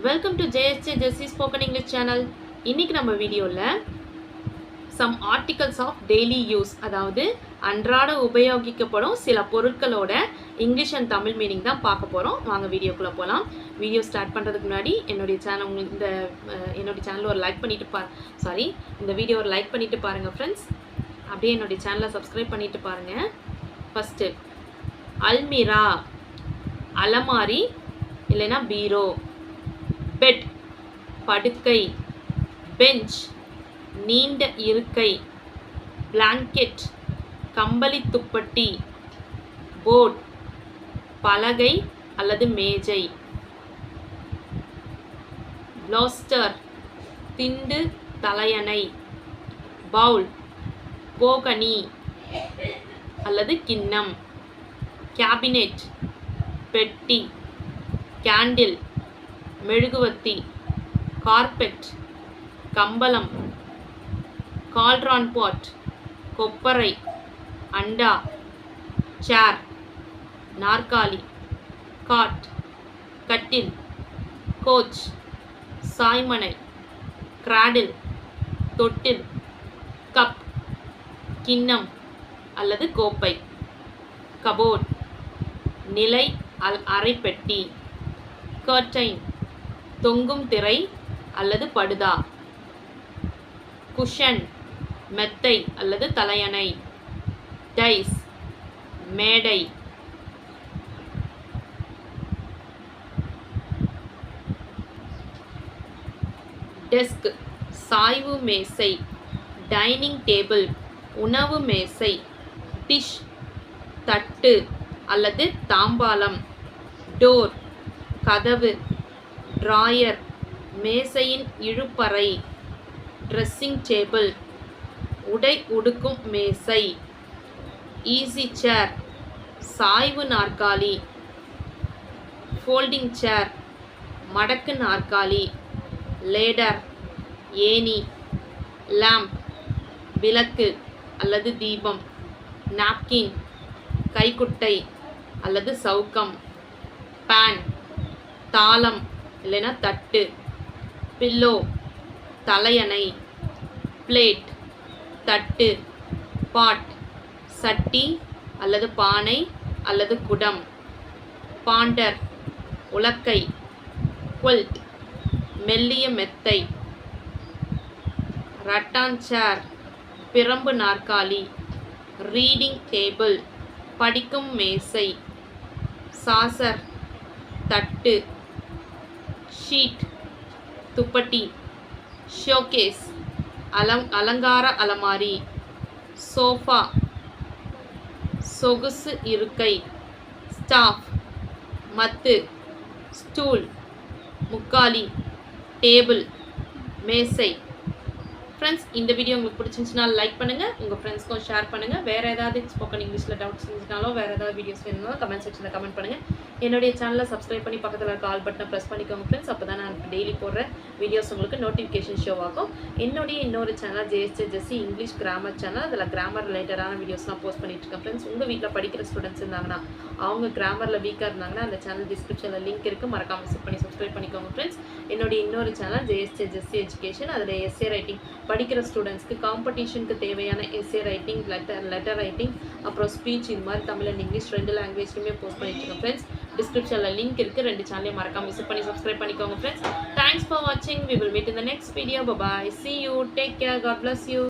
Welcome to JSJ Jessie spoken English channel. இன்னைக்கு நம்ம வீடியோவில் some articles of daily use, அதாவது அன்றாட உபயோகிக்கப்படும் சில பொருட்களோட இங்கிலீஷ் அண்ட் தமிழ் மீனிங் தான் பார்க்க போகிறோம். வாங்க வீடியோக்குள்ளே போகலாம். வீடியோ ஸ்டார்ட் பண்ணுறதுக்கு முன்னாடி என்னுடைய சேனல் ஒரு லைக் பண்ணிவிட்டு இந்த வீடியோ ஒரு லைக் பண்ணிவிட்டு பாருங்கள் ஃப்ரெண்ட்ஸ். அப்படியே என்னுடைய சேனலை சப்ஸ்கிரைப் பண்ணிவிட்டு பாருங்கள். ஃபஸ்ட்டு அல்மிரா, அலமாரி இல்லைன்னா பீரோ. பெட், படுக்கை. பெஞ்ச், நீண்ட இருக்கை. பிளாங்கெட், கம்பளி துப்பட்டி. போர்ட், பலகை அல்லது மேஜை. ப்ளோஸ்டர், திண்டு தலையணை. பவுல், போகனி அல்லது கிண்ணம். கேபினெட், பெட்டி. கேண்டில், மெழுகுவத்தி. கார்பெட், கம்பளம். கால்ட்ரான் பாட், கொப்பரை. அண்டா. சேர், நாற்காலி. காட், கட்டில். கோச், சாய்மனை. கிராடில், தொட்டில். கப், கிண்ணம் அல்லது கோப்பை. கபோர்ட், நிலை அறைப்பெட்டி. கர்டைன், தொங்கும் திரை அல்லது படுதா. குஷன், மெத்தை அல்லது தலையணை. டைஸ், மேடை. டெஸ்க், சாய்வு மேசை. டைனிங் டேபிள், உணவு மேசை. டிஷ், தட்டு அல்லது தாம்பாலம். டோர், கதவு. டிராயர், மேசையின் இழுப்பறை. ட்ரெஸ்ஸிங் டேபிள், உடை உடுக்கும் மேசை. ஈஸி சேர், சாய்வு நாற்காலி. ஃபோல்டிங் சேர், மடக்கு நாற்காலி. லேடர், ஏணி. லேம்ப், விளக்கு அல்லது தீபம். நாப்கின், கைக்குட்டை அல்லது சவுக்கம். பேன், தாளம் இல்லைன்னா தட்டு. பில்லோ, தலையணை. பிளேட், தட்டு. பாட், சட்டி அல்லது பானை அல்லது குடம். பாண்டர், உலக்கை. குவெல்ட், மெல்லிய மெத்தை. ரட்டான் சேர், பிரம்பு நாற்காலி. ரீடிங் டேபிள், படிக்கும் மேசை. சாசர், தட்டு. ஷீட், துப்பட்டி. ஷோகேஸ், அலங்கார அலமாரி. சோஃபா, சொகுசு இருக்கை. ஸ்டாஃப், மத்து. ஸ்டூல், முக்காலி. டேபிள், மேசை. ஃப்ரெண்ட்ஸ், இந்த வீடியோ உங்களுக்கு பிடிச்சிருந்துச்சுன்னா லைக் பண்ணுங்கள், உங்கள் ஃப்ரெண்ட்ஸ்க்கும் ஷேர் பண்ணுங்கள். வேறு ஏதாவது ஸ்போக்கன் இங்கிலீஷில் டவுட்ஸ் இருந்துச்சுனாலும் வேறு ஏதாவது வீடியோஸ் வேணும்னாலும் கமெண்ட் செக்ஷனில் கமெண்ட் பண்ணுங்கள். என்னுடைய சேனலை சப்ஸ்கிரைப் பண்ணி பக்கத்தில் இருக்க ஆல் பட்டனை ப்ரெஸ் பண்ணிக்கோங்க ஃப்ரெண்ட்ஸ். அப்போ தான் நான் டெய்லி போடுற வீடியோஸ் உங்களுக்கு நோட்டிஃபிகேஷன் ஷோ ஆகும். என்னுடைய இன்னொரு சேனல் ஜேஎஸ்ஜே ஜெஸ்ஸி இங்கிலீஷ் கிராமர் சேனல். அதில் கிராமர் ரிலேட்டடான வீடியோஸ்லாம் போஸ்ட் பண்ணிட்டு இருக்கேன் ஃப்ரெண்ட்ஸ். உங்கள் வீட்டில் படிக்கிற ஸ்டூடெண்ட்ஸ் இருந்தாங்கன்னா, அவங்க கிராமரில் வீக்காக இருந்தாங்கன்னா, அந்த சேனல் டிஸ்கிரிப்ஷனில் லிங்க் இருக்குது, மறக்காமல் விசிட் பண்ணி சப்ஸ்கிரைப் பண்ணிக்கோங்க ஃப்ரெண்ட்ஸ். என்னுடைய இன்னொரு சேனல் ஜேஎஸ்ஜே ஜெஸ்ஸி எஜுகேஷன். அதில் எஸ்ஏ ரைட்டிங் படிக்கிற ஸ்டூடெண்ட்ஸ்க்கு காம்படிஷனுக்கு தேவையான எஸ்ஏ ரைட்டிங், லெட்டர் ரைட்டிங், அப்புறம் ஸ்பீச், இந்த மாதிரி தமிழ் அண்ட் இங்கிலீஷ் 2 லாங்குவேஜ்லையுமே போஸ்ட் பண்ணிட்டு இருக்கேன் ஃப்ரெண்ட்ஸ். டிஸ்கிரிப்ஷனில் லிங்க் இருக்குது, 2 சேனலையும் மறக்காம விசிட் பண்ணி சப்ஸ்கிரைப் பண்ணிக்கோங்க ஃப்ரெண்ட்ஸ். தேங்க்ஸ் ஃபார் வாட்சிங். We will meet in the next video. Bye bye. See you. Take care. God bless you.